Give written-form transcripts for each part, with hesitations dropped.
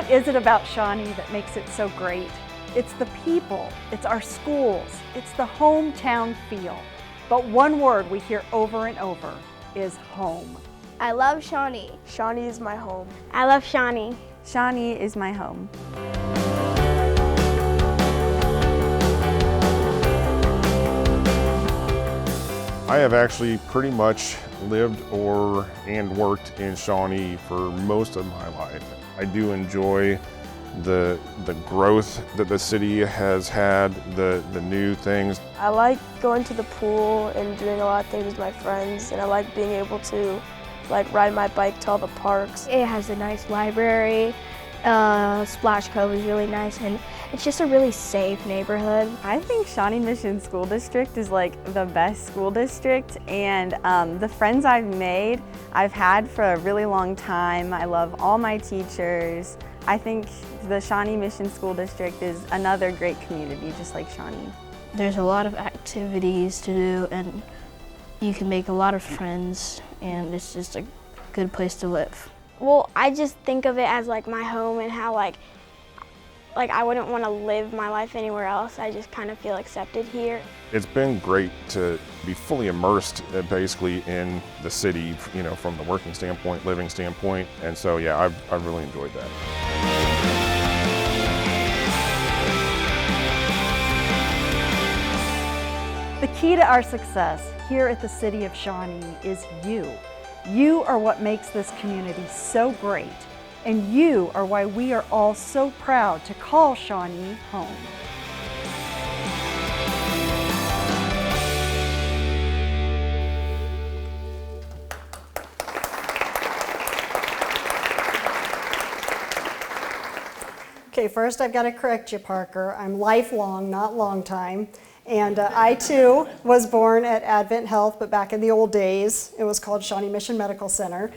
What is it about Shawnee that makes it so great? It's the people, it's our schools, it's the hometown feel. But one word we hear over and over is home. I love Shawnee. Shawnee is my home. I love Shawnee. Shawnee is my home. I have actually pretty much lived and worked in Shawnee for most of my life. I do enjoy the growth that the city has had, the new things. I like going to the pool and doing a lot of things with my friends, and I like being able to ride my bike to all the parks. It has a nice library. Splash Cove is really nice, and it's just a really safe neighborhood. I think Shawnee Mission School District is like the best school district, and the friends I've had for a really long time. I love all my teachers. I think the Shawnee Mission School District is another great community, just like Shawnee. There's a lot of activities to do, and you can make a lot of friends, and it's just a good place to live. Well, I just think of it as like my home, and how like I wouldn't want to live my life anywhere else. I just kind of feel accepted here. It's been great to be fully immersed basically in the city, you know, from the working standpoint, living standpoint. And so, yeah, I've really enjoyed that. The key to our success here at the City of Shawnee is you. You are what makes this community so great, and you are why we are all so proud to call Shawnee home. Okay, first I've got to correct you, Parker. I'm lifelong, not long time. And I too was born at Advent Health, but back in the old days, it was called Shawnee Mission Medical Center.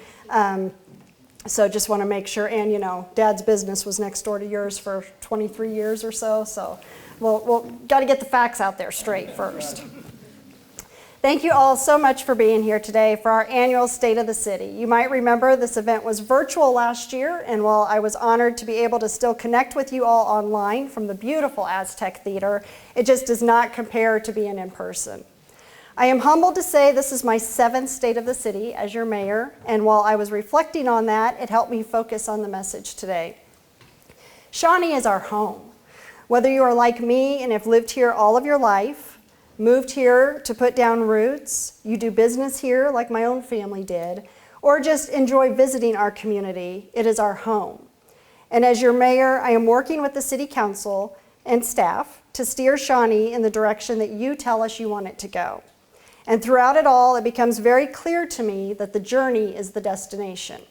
So just want to make sure, and you know, Dad's business was next door to yours for 23 years or so. So we'll got to get the facts out there straight first. Thank you all so much for being here today for our annual State of the City. You might remember this event was virtual last year, and while I was honored to be able to still connect with you all online from the beautiful Aztec Theater, it just does not compare to being in person. I am humbled to say this is my 7th State of the City as your mayor, and while I was reflecting on that, it helped me focus on the message today. Shawnee is our home. Whether you are like me and have lived here all of your life, moved here to put down roots, you do business here like my own family did, or just enjoy visiting our community, it is our home. And as your mayor, I am working with the City Council and staff to steer Shawnee in the direction that you tell us you want it to go. And throughout it all, it becomes very clear to me that the journey is the destination.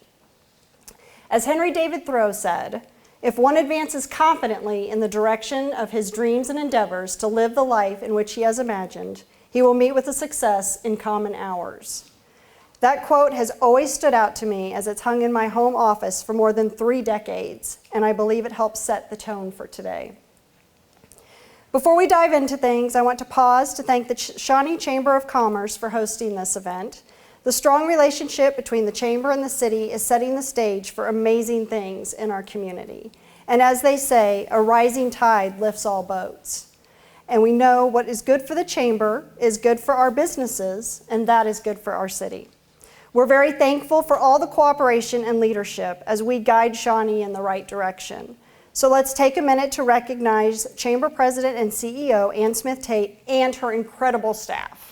As Henry David Thoreau said, if one advances confidently in the direction of his dreams and endeavors to live the life in which he has imagined, he will meet with a success in common hours. That quote has always stood out to me as it's hung in my home office for more than 3 decades, and I believe it helps set the tone for today. Before we dive into things, I want to pause to thank the Shawnee Chamber of Commerce for hosting this event. The strong relationship between the Chamber and the city is setting the stage for amazing things in our community. And as they say, a rising tide lifts all boats. And we know what is good for the Chamber is good for our businesses, and that is good for our city. We're very thankful for all the cooperation and leadership as we guide Shawnee in the right direction. So let's take a minute to recognize Chamber President and CEO Ann Smith Tate and her incredible staff.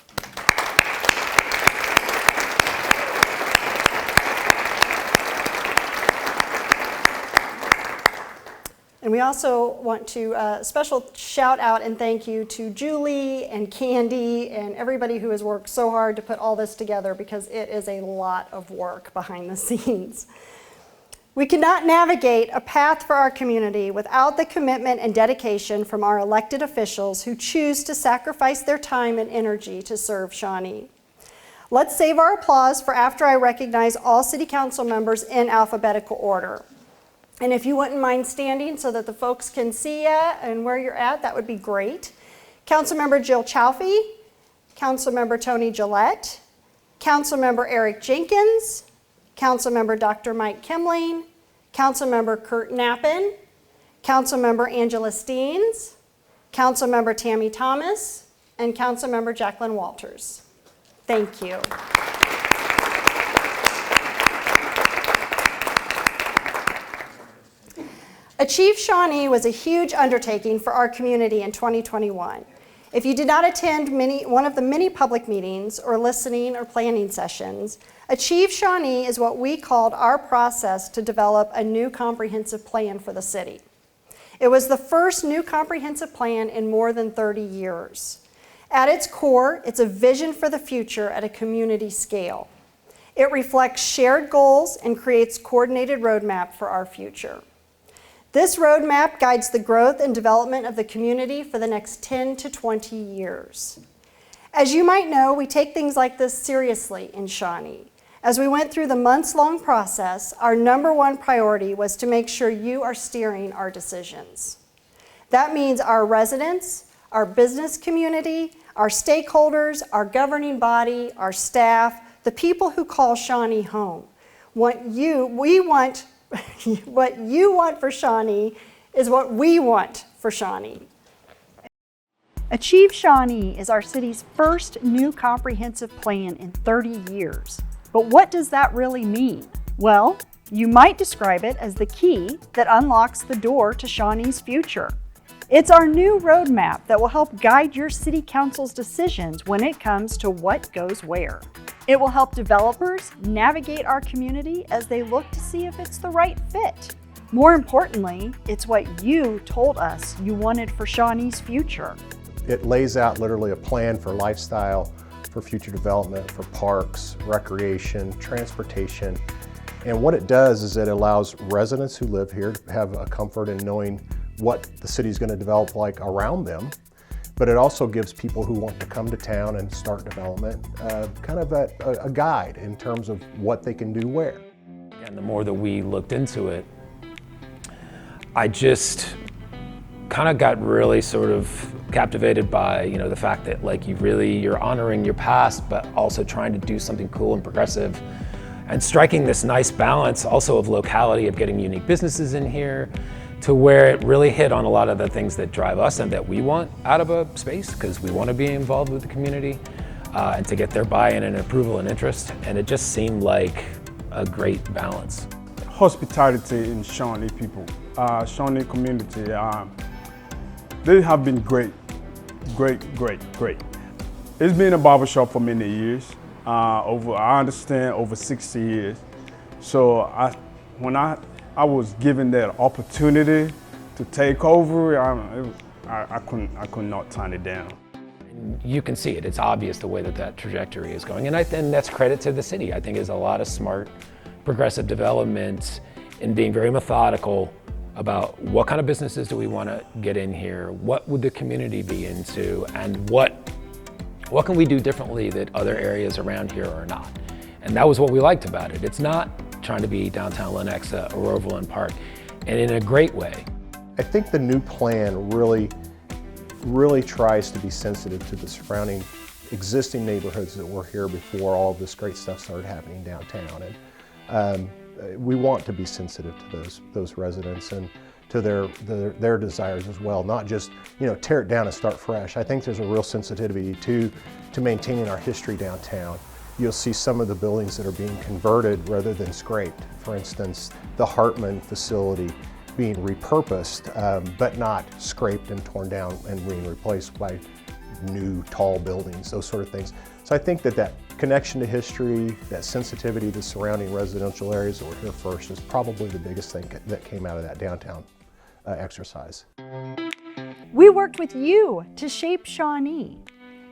And we also want to special shout out and thank you to Julie and Candy and everybody who has worked so hard to put all this together, because it is a lot of work behind the scenes. We cannot navigate a path for our community without the commitment and dedication from our elected officials who choose to sacrifice their time and energy to serve Shawnee. Let's save our applause for after I recognize all City Council members in alphabetical order. And if you wouldn't mind standing so that the folks can see you and where you're at, that would be great. Councilmember Jill Chaffee, Councilmember Tony Gillette, Councilmember Eric Jenkins, Councilmember Dr. Mike Kimling, Councilmember Kurt Knappen, Councilmember Angela Steens, Councilmember Tammy Thomas, and Councilmember Jacqueline Walters. Thank you. Achieve Shawnee was a huge undertaking for our community in 2021. If you did not attend one of the many public meetings or listening or planning sessions, Achieve Shawnee is what we called our process to develop a new comprehensive plan for the city. It was the first new comprehensive plan in more than 30 years. At its core, it's a vision for the future at a community scale. It reflects shared goals and creates a coordinated roadmap for our future. This roadmap guides the growth and development of the community for the next 10 to 20 years. As you might know, we take things like this seriously in Shawnee. As we went through the months-long process, our #1 priority was to make sure you are steering our decisions. That means our residents, our business community, our stakeholders, our governing body, our staff, the people who call Shawnee home. What you want for Shawnee is what we want for Shawnee. Achieve Shawnee is our city's first new comprehensive plan in 30 years. But what does that really mean? Well, you might describe it as the key that unlocks the door to Shawnee's future. It's our new roadmap that will help guide your city council's decisions when it comes to what goes where. It will help developers navigate our community as they look to see if it's the right fit. More importantly, it's what you told us you wanted for Shawnee's future. It lays out literally a plan for lifestyle, for future development, for parks, recreation, transportation. And what it does is it allows residents who live here to have a comfort in knowing what the city's going to develop like around them. But it also gives people who want to come to town and start development kind of a guide in terms of what they can do where. And the more that we looked into it, I just kind of got really sort of captivated by, the fact that like you're honoring your past, but also trying to do something cool and progressive and striking this nice balance also of locality, of getting unique businesses in here, to where it really hit on a lot of the things that drive us and that we want out of a space, because we want to be involved with the community and to get their buy-in and approval and interest. And it just seemed like a great balance. Hospitality in Shawnee people, Shawnee community, they have been great. It's been a barbershop for many years, I understand over 60 years. So when I was given that opportunity to take over, I could not turn it down. You can see it. It's obvious the way that trajectory is going. And that's credit to the city. I think there's a lot of smart, progressive development in being very methodical about what kind of businesses do we want to get in here, what would the community be into, and what can we do differently that other areas around here are not. And that was what we liked about it. It's not trying to be downtown Lenexa or Overland Park, and in a great way. I think the new plan really tries to be sensitive to the surrounding existing neighborhoods that were here before all of this great stuff started happening downtown. And we want to be sensitive to those residents and to their desires as well, not just tear it down and start fresh. I think there's a real sensitivity to maintaining our history downtown. You'll see some of the buildings that are being converted rather than scraped. For instance, the Hartman facility being repurposed, but not scraped and torn down and being replaced by new tall buildings, those sort of things. So I think that connection to history, that sensitivity to the surrounding residential areas that were here first is probably the biggest thing that came out of that downtown exercise. We worked with you to shape Shawnee,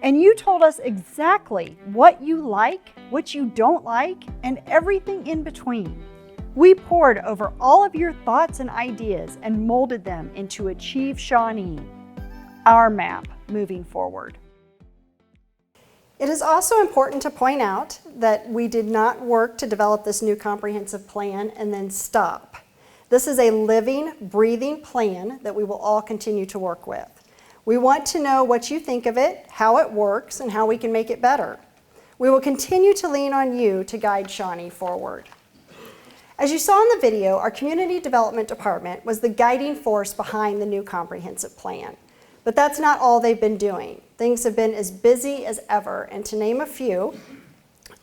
and you told us exactly what you like, what you don't like, and everything in between. We pored over all of your thoughts and ideas and molded them into Achieve Shawnee, our map moving forward. It is also important to point out that we did not work to develop this new comprehensive plan and then stop. This is a living, breathing plan that we will all continue to work with. We want to know what you think of it, how it works, and how we can make it better. We will continue to lean on you to guide Shawnee forward. As you saw in the video, our Community Development Department was the guiding force behind the new comprehensive plan. But that's not all they've been doing. Things have been as busy as ever, and to name a few,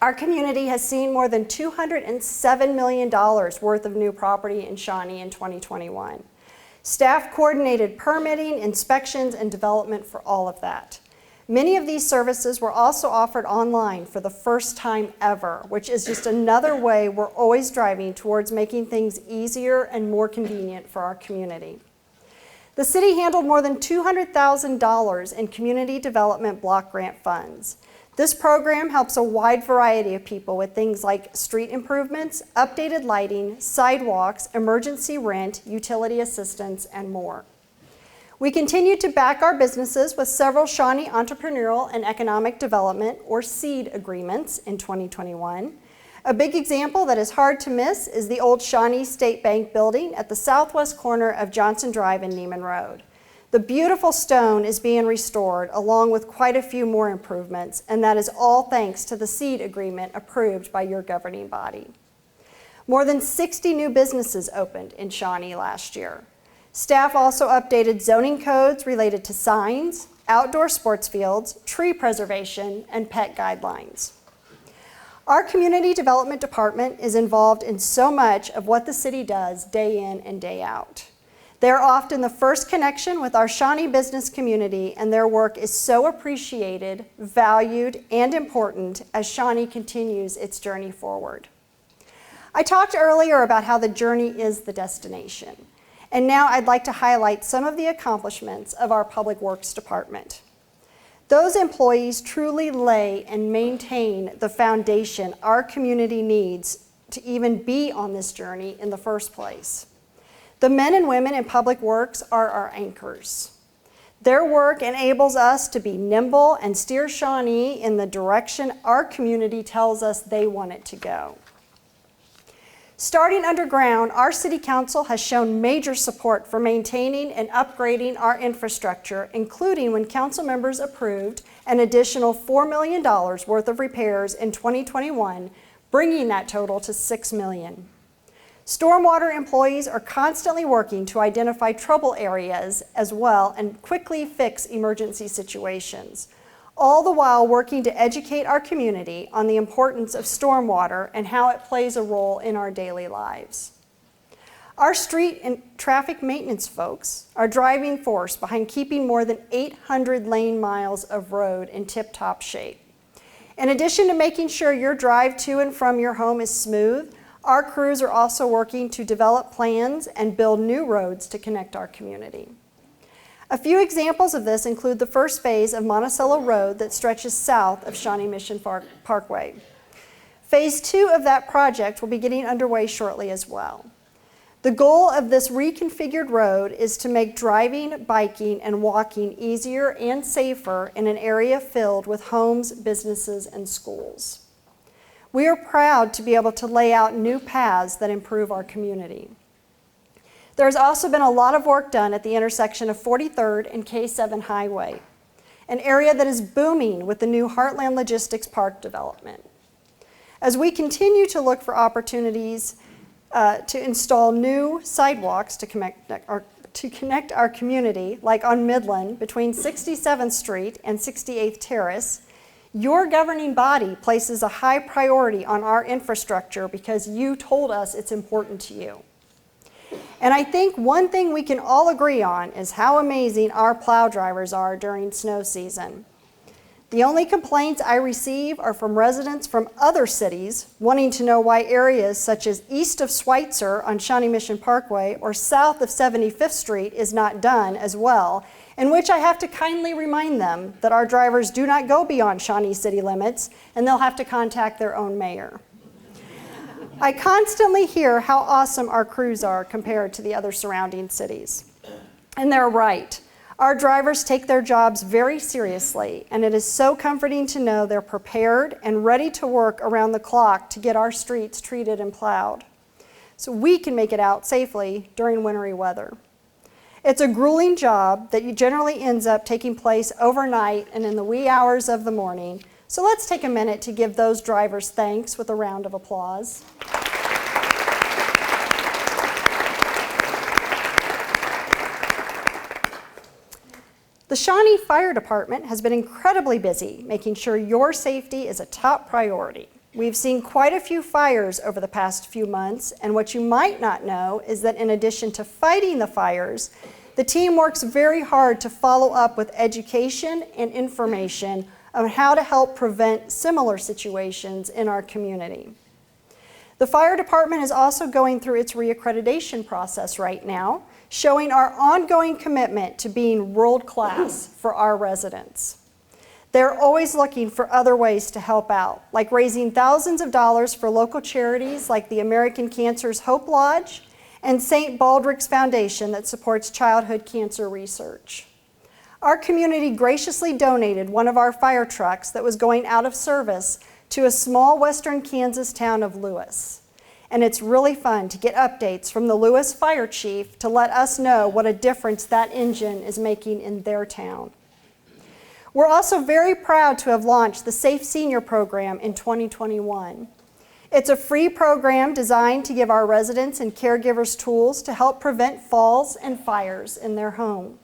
our community has seen more than $207 million worth of new property in Shawnee in 2021. Staff coordinated permitting, inspections, and development for all of that. Many of these services were also offered online for the first time ever, which is just another way we're always driving towards making things easier and more convenient for our community. The city handled more than $200,000 in community development block grant funds. This program helps a wide variety of people with things like street improvements, updated lighting, sidewalks, emergency rent, utility assistance, and more. We continue to back our businesses with several Shawnee Entrepreneurial and Economic Development, or SEED, agreements in 2021. A big example that is hard to miss is the old Shawnee State Bank building at the southwest corner of Johnson Drive and Neiman Road. The beautiful stone is being restored along with quite a few more improvements, and that is all thanks to the SEED agreement approved by your governing body. More than 60 new businesses opened in Shawnee last year. Staff also updated zoning codes related to signs, outdoor sports fields, tree preservation, and pet guidelines. Our Community Development Department is involved in so much of what the city does day in and day out. They're often the first connection with our Shawnee business community, and their work is so appreciated, valued, and important as Shawnee continues its journey forward. I talked earlier about how the journey is the destination. And now I'd like to highlight some of the accomplishments of our Public Works Department. Those employees truly lay and maintain the foundation our community needs to even be on this journey in the first place. The men and women in Public Works are our anchors. Their work enables us to be nimble and steer Shawnee in the direction our community tells us they want it to go. Starting underground, our City Council has shown major support for maintaining and upgrading our infrastructure, including when council members approved an additional $4 million worth of repairs in 2021, bringing that total to $6 million. Stormwater employees are constantly working to identify trouble areas as well and quickly fix emergency situations, all the while working to educate our community on the importance of stormwater and how it plays a role in our daily lives. Our street and traffic maintenance folks are driving force behind keeping more than 800 lane miles of road in tip-top shape. In addition to making sure your drive to and from your home is smooth, our crews are also working to develop plans and build new roads to connect our community. A few examples of this include the first phase of Monticello Road that stretches south of Shawnee Mission Parkway. Phase 2 of that project will be getting underway shortly as well. The goal of this reconfigured road is to make driving, biking, and walking easier and safer in an area filled with homes, businesses, and schools. We are proud to be able to lay out new paths that improve our community. There's also been a lot of work done at the intersection of 43rd and K7 Highway, an area that is booming with the new Heartland Logistics Park development. As we continue to look for opportunities to install new sidewalks to connect our community, like on Midland between 67th Street and 68th Terrace, your governing body places a high priority on our infrastructure because you told us it's important to you. And I think one thing we can all agree on is how amazing our plow drivers are during snow season. The only complaints I receive are from residents from other cities wanting to know why areas such as east of Schweitzer on Shawnee Mission Parkway or south of 75th Street is not done as well, in which I have to kindly remind them that our drivers do not go beyond Shawnee city limits and they'll have to contact their own mayor. I constantly hear how awesome our crews are compared to the other surrounding cities. And they're right. Our drivers take their jobs very seriously, and it is so comforting to know they're prepared and ready to work around the clock to get our streets treated and plowed, so we can make it out safely during wintry weather. It's a grueling job that generally ends up taking place overnight and in the wee hours of the morning. So let's take a minute to give those drivers thanks with a round of applause. The Shawnee Fire Department has been incredibly busy making sure your safety is a top priority. We've seen quite a few fires over the past few months, and what you might not know is that in addition to fighting the fires, the team works very hard to follow up with education and information on how to help prevent similar situations in our community. The fire department is also going through its reaccreditation process right now, showing our ongoing commitment to being world-class for our residents. They're always looking for other ways to help out, like raising thousands of dollars for local charities like the American Cancer's Hope Lodge and St. Baldrick's Foundation that supports childhood cancer research. Our community graciously donated one of our fire trucks that was going out of service to a small western Kansas town of Lewis. And it's really fun to get updates from the Lewis fire chief to let us know what a difference that engine is making in their town. We're also very proud to have launched the Safe Senior Program in 2021. It's a free program designed to give our residents and caregivers tools to help prevent falls and fires in their home.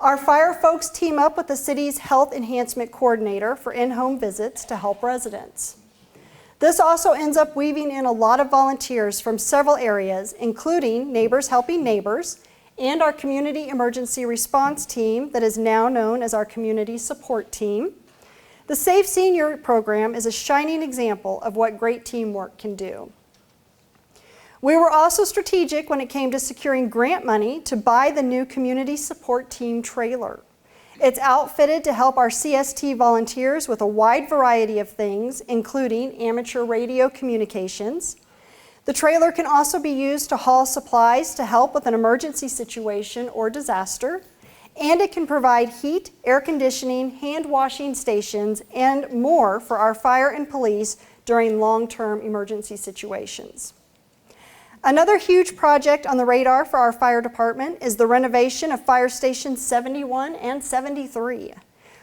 Our fire folks team up with the city's Health Enhancement Coordinator for in-home visits to help residents. This also ends up weaving in a lot of volunteers from several areas, including Neighbors Helping Neighbors and our Community Emergency Response Team that is now known as our Community Support Team. The Safe Senior Program is a shining example of what great teamwork can do. We were also strategic when it came to securing grant money to buy the new Community Support Team trailer. It's outfitted to help our CST volunteers with a wide variety of things, including amateur radio communications. The trailer can also be used to haul supplies to help with an emergency situation or disaster, and it can provide heat, air conditioning, hand washing stations, and more for our fire and police during long-term emergency situations. Another huge project on the radar for our fire department is the renovation of fire stations 71 and 73.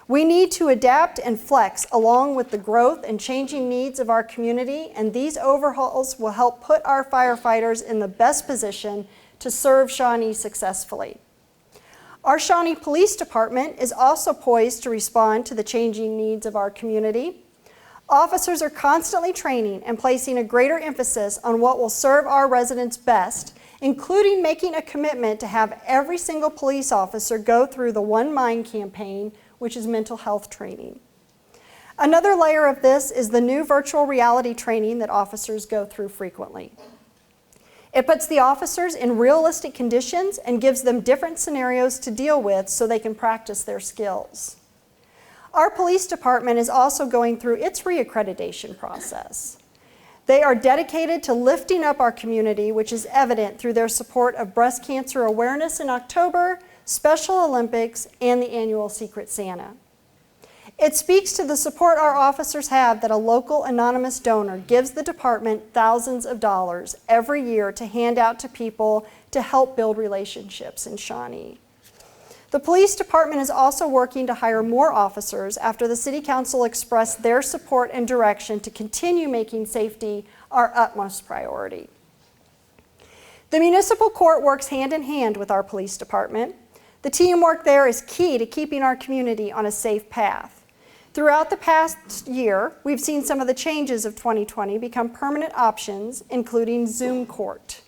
We need to adapt and flex along with the growth and changing needs of our community, and these overhauls will help put our firefighters in the best position to serve Shawnee successfully. Our Shawnee Police Department is also poised to respond to the changing needs of our community. Officers are constantly training and placing a greater emphasis on what will serve our residents best, including making a commitment to have every single police officer go through the One Mind campaign, which is mental health training. Another layer of this is the new virtual reality training that officers go through frequently. It puts the officers in realistic conditions and gives them different scenarios to deal with so they can practice their skills. Our police department is also going through its reaccreditation process. They are dedicated to lifting up our community, which is evident through their support of breast cancer awareness in October, Special Olympics, and the annual Secret Santa. It speaks to the support our officers have that a local anonymous donor gives the department thousands of dollars every year to hand out to people to help build relationships in Shawnee. The police department is also working to hire more officers after the City Council expressed their support and direction to continue making safety our utmost priority. The municipal court works hand in hand with our police department. The teamwork there is key to keeping our community on a safe path. Throughout the past year, we've seen some of the changes of 2020 become permanent options, including Zoom court.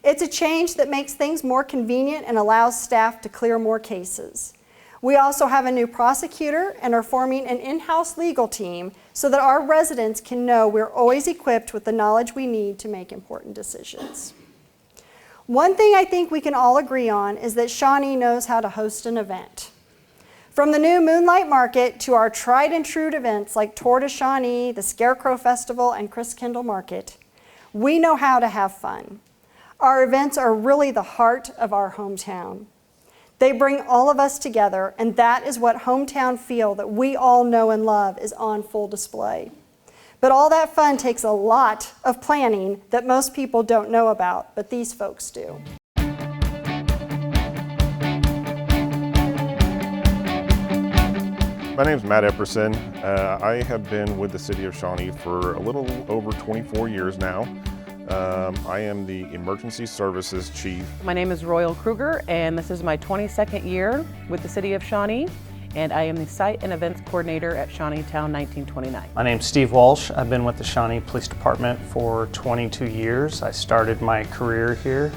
It's a change that makes things more convenient and allows staff to clear more cases. We also have a new prosecutor and are forming an in-house legal team so that our residents can know we're always equipped with the knowledge we need to make important decisions. One thing I think we can all agree on is that Shawnee knows how to host an event. From the new Moonlight Market to our tried and true events like Tour de Shawnee, the Scarecrow Festival, and Chris Kendall Market, we know how to have fun. Our events are really the heart of our hometown. They bring all of us together, and that is what hometown feel that we all know and love is on full display. But all that fun takes a lot of planning that most people don't know about, but these folks do. My name is Matt Epperson. I have been with the City of Shawnee for a little over 24 years now. I am the Emergency Services Chief. My name is Royal Kruger, and this is my 22nd year with the City of Shawnee, and I am the Site and Events Coordinator at Shawnee Town 1929. My name's Steve Walsh. I've been with the Shawnee Police Department for 22 years. I started my career here,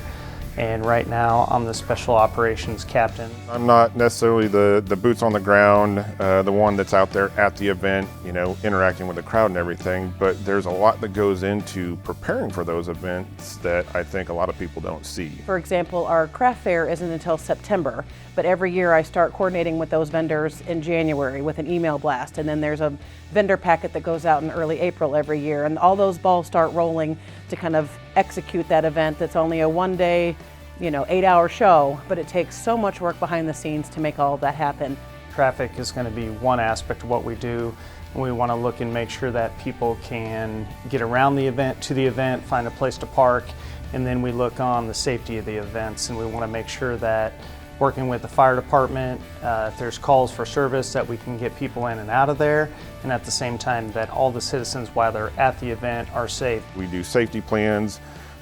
and right now I'm the Special Operations Captain. I'm not necessarily the boots on the ground, the one that's out there at the event, you know, interacting with the crowd and everything, but there's a lot that goes into preparing for those events that I think a lot of people don't see. For example, our craft fair isn't until September, but every year I start coordinating with those vendors in January with an email blast, and then there's a vendor packet that goes out in early April every year, and all those balls start rolling to kind of execute that event that's only a one-day, 8-hour show, but it takes so much work behind the scenes to make all of that happen. Traffic is going to be one aspect of what we do. We want to look and make sure that people can get around the event, to the event, find a place to park, and then we look on the safety of the events, and we want to make sure that working with the fire department, if there's calls for service, that we can get people in and out of there, and at the same time that all the citizens while they're at the event are safe. We do safety plans,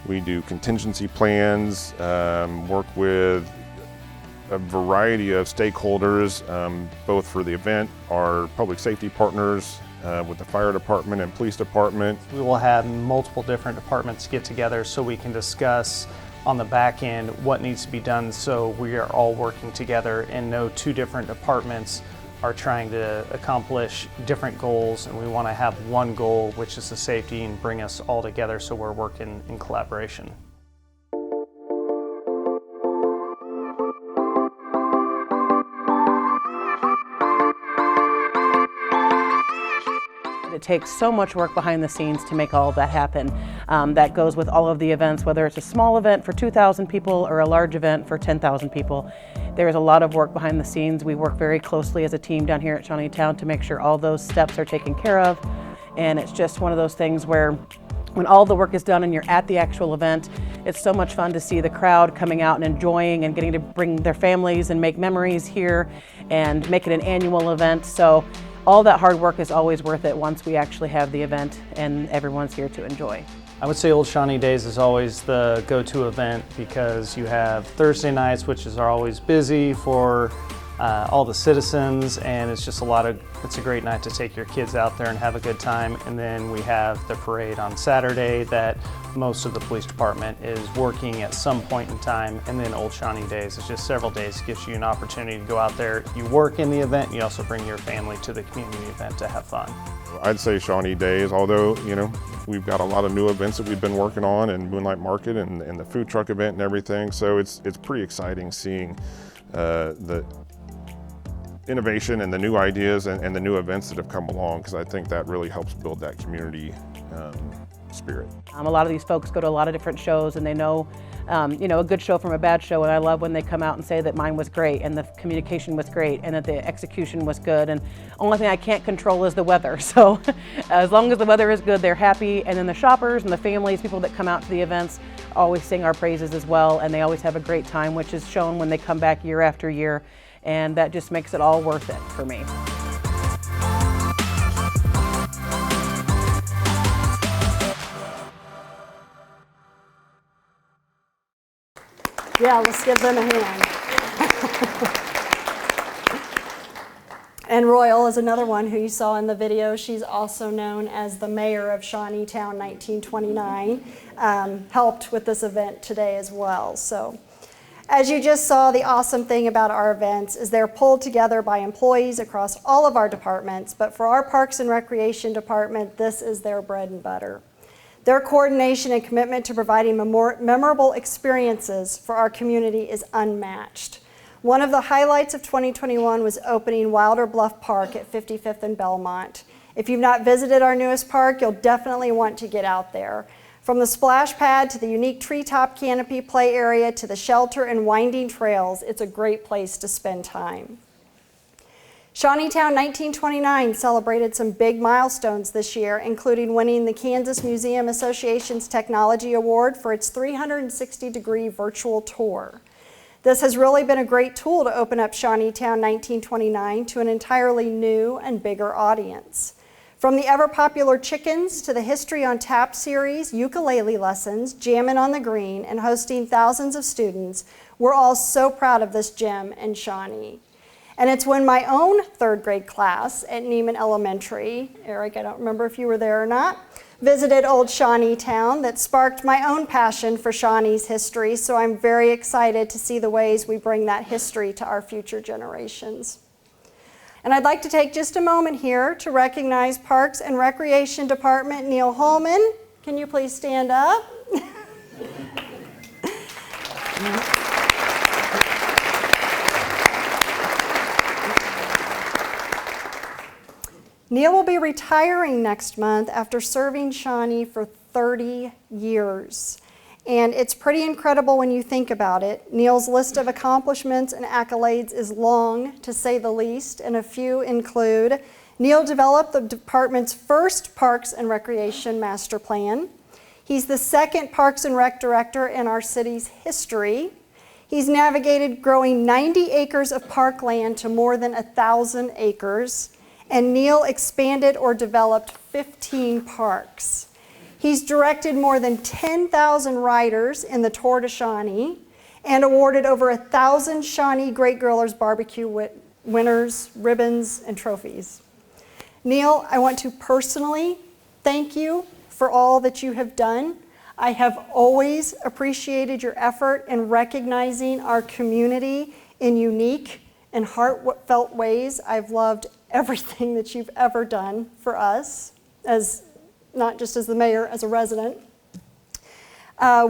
we do contingency plans, work with a variety of stakeholders, both for the event, our public safety partners, with the fire department and police department. We will have multiple different departments get together so we can discuss on the back end what needs to be done, so we are all working together and no two different departments are trying to accomplish different goals, and we want to have one goal, which is the safety, and bring us all together so we're working in collaboration. It takes so much work behind the scenes to make all of that happen. That goes with all of the events, whether it's a small event for 2,000 people or a large event for 10,000 people. There's a lot of work behind the scenes. We work very closely as a team down here at Shawnee Town to make sure all those steps are taken care of. And it's just one of those things where when all the work is done and you're at the actual event, it's so much fun to see the crowd coming out and enjoying and getting to bring their families and make memories here and make it an annual event. So all that hard work is always worth it once we actually have the event and everyone's here to enjoy. I would say Old Shawnee Days is always the go-to event because you have Thursday nights, which are always busy for all the citizens, and it's just it's a great night to take your kids out there and have a good time. And then we have the parade on Saturday that most of the police department is working at some point in time, and then Old Shawnee Days is just several days. It gives you an opportunity to go out there. You work in the event, and you also bring your family to the community event to have fun. I'd say Shawnee Days, although, we've got a lot of new events that we've been working on, and Moonlight Market and the food truck event and everything, so it's pretty exciting seeing the innovation and the new ideas and the new events that have come along, because I think that really helps build that community spirit. A lot of these folks go to a lot of different shows, and they know a good show from a bad show, and I love when they come out and say that mine was great and the communication was great and that the execution was good, and only thing I can't control is the weather. So as long as the weather is good, they're happy, and then the shoppers and the families, people that come out to the events, always sing our praises as well, and they always have a great time, which is shown when they come back year after year, and that just makes it all worth it for me. Yeah, let's give them a hand. And Royal is another one who you saw in the video. She's also known as the mayor of Shawnee Town 1929, helped with this event today as well. So, as you just saw, the awesome thing about our events is they're pulled together by employees across all of our departments, but for our Parks and Recreation department, this is their bread and butter. Their coordination and commitment to providing memorable experiences for our community is unmatched. One of the highlights of 2021 was opening Wilder Bluff Park at 55th and Belmont. If you've not visited our newest park, you'll definitely want to get out there. From the splash pad to the unique treetop canopy play area to the shelter and winding trails, it's a great place to spend time. Shawnee Town 1929 celebrated some big milestones this year, including winning the Kansas Museum Association's Technology Award for its 360-degree virtual tour. This has really been a great tool to open up Shawnee Town 1929 to an entirely new and bigger audience. From the ever-popular chickens to the History on Tap series, ukulele lessons, jammin' on the green, and hosting thousands of students, we're all so proud of this gym in Shawnee. And it's when my own third grade class at Neiman Elementary, Eric, I don't remember if you were there or not, visited old Shawnee town that sparked my own passion for Shawnee's history, so I'm very excited to see the ways we bring that history to our future generations. And I'd like to take just a moment here to recognize Parks and Recreation Department Neil Holman. Can you please stand up? Neil will be retiring next month after serving Shawnee for 30 years. And it's pretty incredible when you think about it. Neil's list of accomplishments and accolades is long, to say the least, and a few include: Neil developed the department's first Parks and Recreation Master Plan. He's the second Parks and Rec director in our city's history. He's navigated growing 90 acres of parkland to more than 1,000 acres. And Neil expanded or developed 15 parks. He's directed more than 10,000 riders in the Tour de Shawnee and awarded over 1,000 Shawnee Great Grillers Barbecue winners, ribbons, and trophies. Neil, I want to personally thank you for all that you have done. I have always appreciated your effort in recognizing our community in unique and heartfelt ways. I've loved everything that you've ever done for us, as not just as the mayor, as a resident.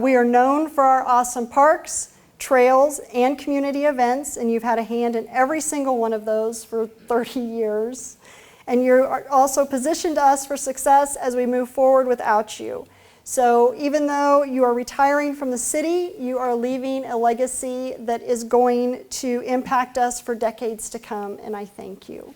We are known for our awesome parks, trails, and community events, and you've had a hand in every single one of those for 30 years. And you are also positioned us for success as we move forward without you. So even though you are retiring from the city, you are leaving a legacy that is going to impact us for decades to come, and I thank you.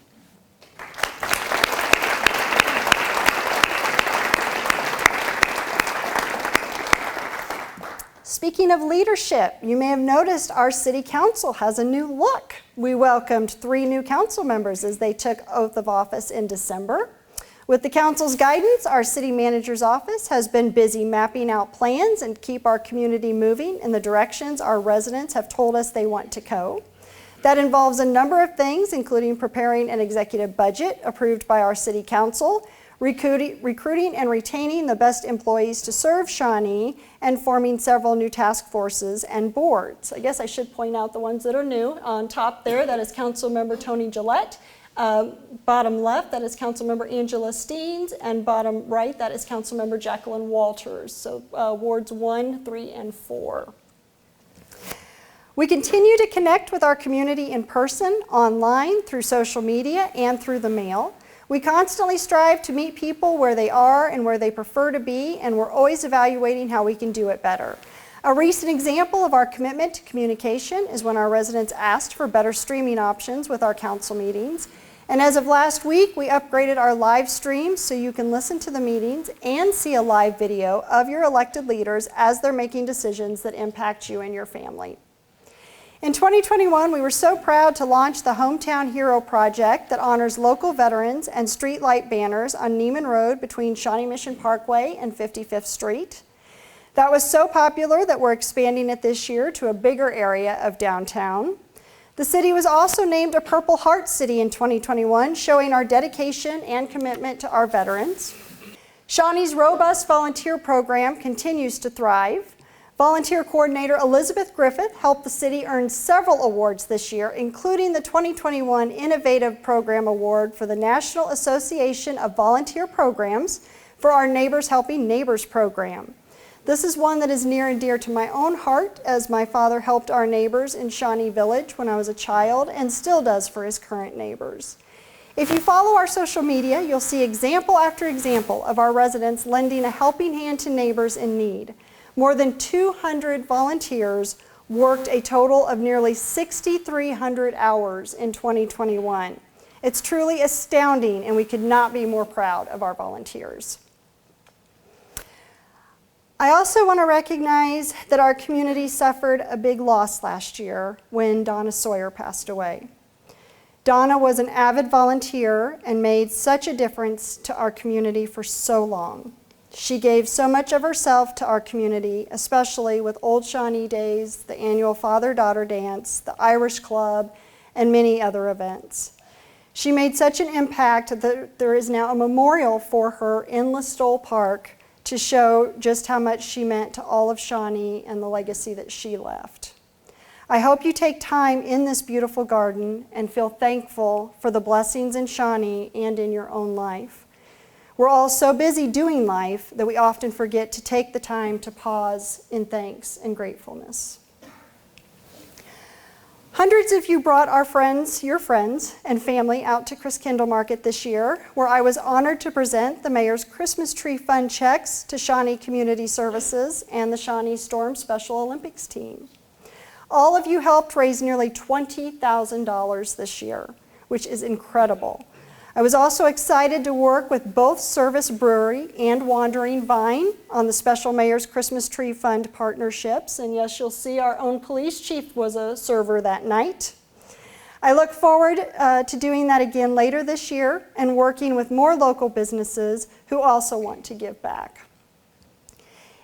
Speaking of leadership, you may have noticed our city council has a new look. We welcomed 3 new council members as they took oath of office in December. With the council's guidance, our city manager's office has been busy mapping out plans and keep our community moving in the directions our residents have told us they want to go. That involves a number of things, including preparing an executive budget approved by our city council, recruiting and retaining the best employees to serve Shawnee, and forming several new task forces and boards. I guess I should point out the ones that are new. On top there, that is Councilmember Tony Gillette. Bottom left, that is Councilmember Angela Steens, and bottom right, that is Councilmember Jacqueline Walters. So wards 1, 3, and 4. We continue to connect with our community in person, online, through social media, and through the mail. We constantly strive to meet people where they are and where they prefer to be, and we're always evaluating how we can do it better. A recent example of our commitment to communication is when our residents asked for better streaming options with our council meetings. And as of last week, we upgraded our live streams so you can listen to the meetings and see a live video of your elected leaders as they're making decisions that impact you and your family. In 2021, we were so proud to launch the Hometown Hero Project that honors local veterans and streetlight banners on Neiman Road between Shawnee Mission Parkway and 55th Street. That was so popular that we're expanding it this year to a bigger area of downtown. The city was also named a Purple Heart City in 2021, showing our dedication and commitment to our veterans. Shawnee's robust volunteer program continues to thrive. Volunteer Coordinator Elizabeth Griffith helped the city earn several awards this year, including the 2021 Innovative Program Award for the National Association of Volunteer Programs for our Neighbors Helping Neighbors program. This is one that is near and dear to my own heart, as my father helped our neighbors in Shawnee Village when I was a child and still does for his current neighbors. If you follow our social media, you'll see example after example of our residents lending a helping hand to neighbors in need. More than 200 volunteers worked a total of nearly 6,300 hours in 2021. It's truly astounding, and we could not be more proud of our volunteers. I also want to recognize that our community suffered a big loss last year when Donna Sawyer passed away. Donna was an avid volunteer and made such a difference to our community for so long. She gave so much of herself to our community, especially with Old Shawnee Days, the annual father-daughter dance, the Irish Club, and many other events. She made such an impact that there is now a memorial for her in Listowel Park to show just how much she meant to all of Shawnee and the legacy that she left. I hope you take time in this beautiful garden and feel thankful for the blessings in Shawnee and in your own life. We're all so busy doing life that we often forget to take the time to pause in thanks and gratefulness. Hundreds of you brought your friends and family out to Christkindl Market this year, where I was honored to present the Mayor's Christmas Tree Fund checks to Shawnee Community Services and the Shawnee Storm Special Olympics team. All of you helped raise nearly $20,000 this year, which is incredible. I was also excited to work with both Service Brewery and Wandering Vine on the Special Mayor's Christmas Tree Fund partnerships. And yes, you'll see our own police chief was a server that night. I look forward to doing that again later this year and working with more local businesses who also want to give back.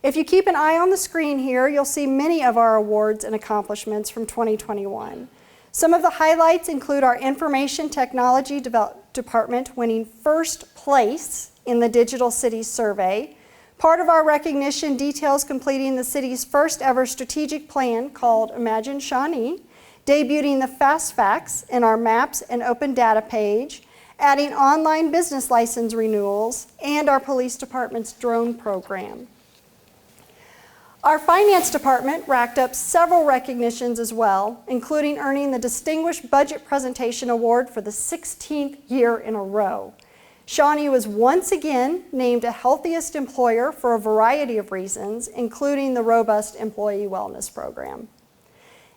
If you keep an eye on the screen here, you'll see many of our awards and accomplishments from 2021. Some of the highlights include our Information Technology Department winning first place in the Digital Cities Survey. Part of our recognition details completing the city's first ever strategic plan called Imagine Shawnee, debuting the Fast Facts in our Maps and Open Data page, adding online business license renewals, and our police department's drone program. Our finance department racked up several recognitions as well, including earning the Distinguished Budget Presentation Award for the 16th year in a row. Shawnee was once again named a healthiest employer for a variety of reasons, including the robust employee wellness program.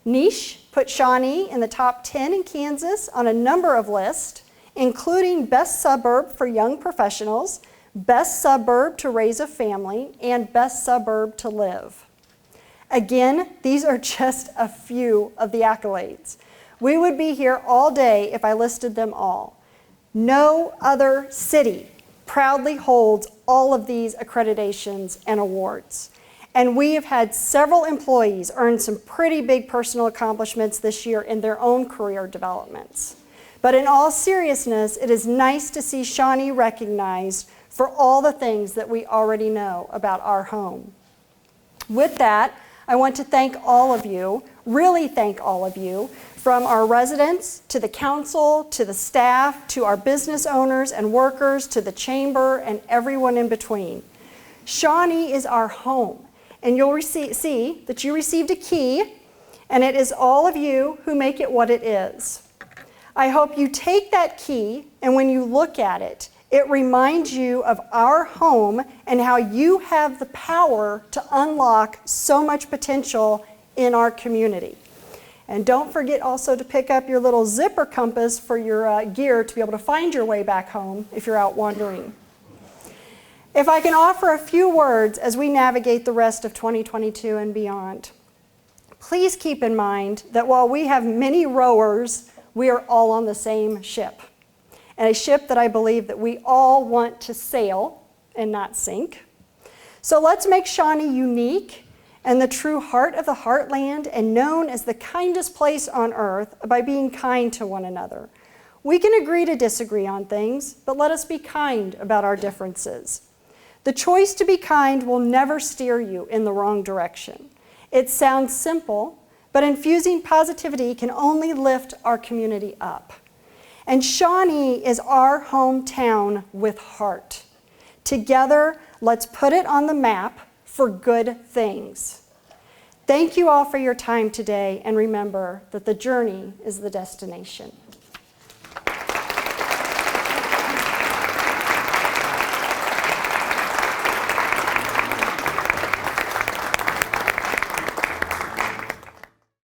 Niche put Shawnee in the top 10 in Kansas on a number of lists, including Best Suburb for Young Professionals, Best Suburb to Raise a Family, and Best Suburb to Live. Again, these are just a few of the accolades. We would be here all day if I listed them all. No other city proudly holds all of these accreditations and awards. And we have had several employees earn some pretty big personal accomplishments this year in their own career developments. But in all seriousness, it is nice to see Shawnee recognized for all the things that we already know about our home. With that, I want to thank all of you, really thank all of you, from our residents to the council, to the staff, to our business owners and workers, to the chamber, and everyone in between. Shawnee is our home, and you'll see that you received a key, and it is all of you who make it what it is. I hope you take that key, and when you look at it, it reminds you of our home and how you have the power to unlock so much potential in our community. And don't forget also to pick up your little zipper compass for your gear to be able to find your way back home if you're out wandering. If I can offer a few words as we navigate the rest of 2022 and beyond, please keep in mind that while we have many rowers, we are all on the same ship. And a ship that I believe that we all want to sail and not sink. So let's make Shawnee unique and the true heart of the heartland and known as the kindest place on earth by being kind to one another. We can agree to disagree on things, but let us be kind about our differences. The choice to be kind will never steer you in the wrong direction. It sounds simple, but infusing positivity can only lift our community up. And Shawnee is our hometown with heart. Together, let's put it on the map for good things. Thank you all for your time today, and remember that the journey is the destination.